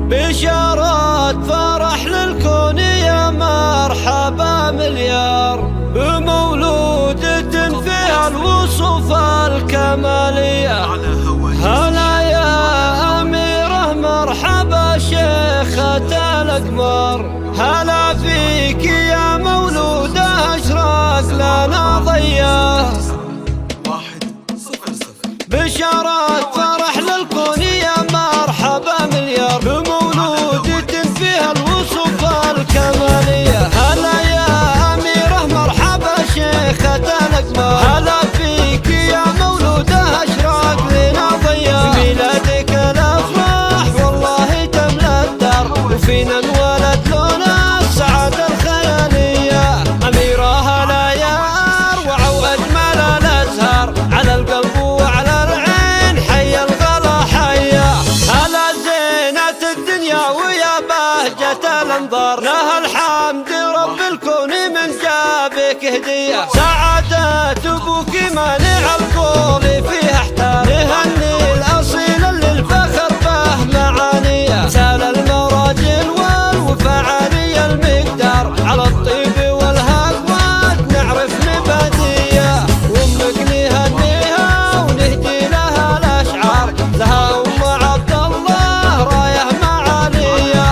بشارات فرح للكون يا مرحبا مليار، بمولودة فيها الوصوف الكمالية. هلا يا أميرة مرحبا شيخة الأقمار، هلا فيك يا مولودة أشراق لنا ضياء. بشارات فرح للكون يا مرحبا مليار، بمولودة فيها الوصوف الكمالية. هلا يا أميرة مرحبا شيخة الأقمار، هلا فيك يا مولودة أشراق لنا ضياء. بميلادك الأفراح والله تملى الدار، وفينا انولد لون السعادة الخيالية. أميرة هلا يا أروع وأجمل الأزهار، على القلب وعلى العين حي الغلا حيا. هلا زينة الدنيا ويا بهجة الأنظار، لها الحمد رب الكون من جابك هدية. سعادة أبوك مانع القول فيها احتار، نهني الأصيل اللي الفخر به معانية. سال المراجل والوفعالي المقدار، على الطيب والهقوات نعرف مبادية. وامك نهنيها ونهدي لها الأشعار، لها أم عبد الله رايه معالية.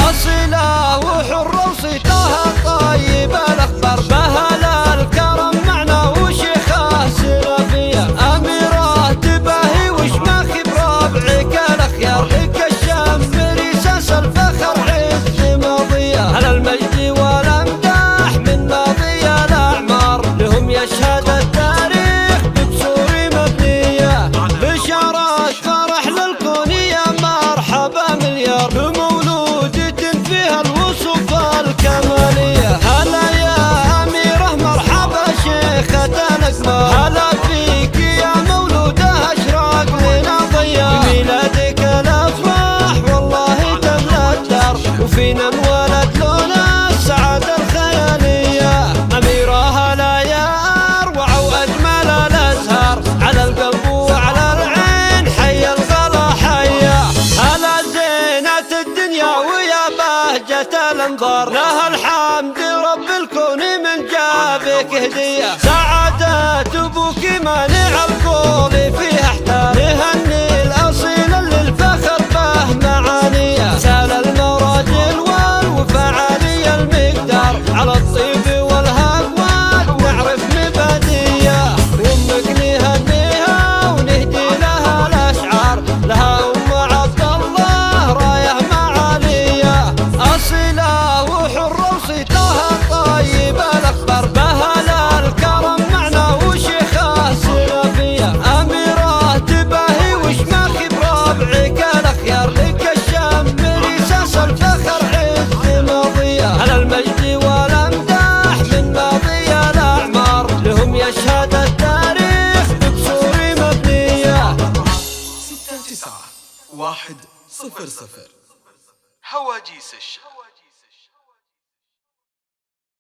أصيلة وحرة وصيتها طيب الأخبار، بهلا الكرم معنا وشيخة سلفية. أميرة تباهي وشماخي بربعك الأخيار، لك الشم ريساس الفخر عز ماضية. على المجد والأمداح من ماضي الأعمار، لهم يشهد التاريخ بكسور مبنية. بشارات فرح للكون يا مرحبا مليار، بمولودة فيها الوصوف الكمالية. هلا يا أميرة مرحبا شيخة الأقمار، هلا فيك يا مولودة أشراق لنا ضياء. بميلادك الأفراح والله تملى الدار، وفينا انولد لون السعادة الخيالية. أميرة هلا يا أروع وأجمل الأزهار، على القلب وعلى العين حي الغلا حيا. هلا زينة الدنيا ويا بهجة الأنظار، لها الحمد رب الكون من جابك هدية. سعادة أبوك مانع القول فيها احتار، نهني الأصيل اللي الفخر به معانية. سال المراجل والوفعالي المقدار، على الطيب والهقوات نعرف مبادية. وامك نهنيها ونهدي لها الأشعار، لها أم عبد الله رايه معالية. أصيلة وحرة وصيتها طيب الأخبار، بهلا الكرم معنا وشيخة سلفية. أميرة تباهي وشماخي بربعك الأخيار، لك الشم ريساس الفخر عز ماضية. على المجد والأمداح من ماضي الأعمار، لهم يشهد التاريخ بكسور مبنية. 69100 هواجيس الشرق.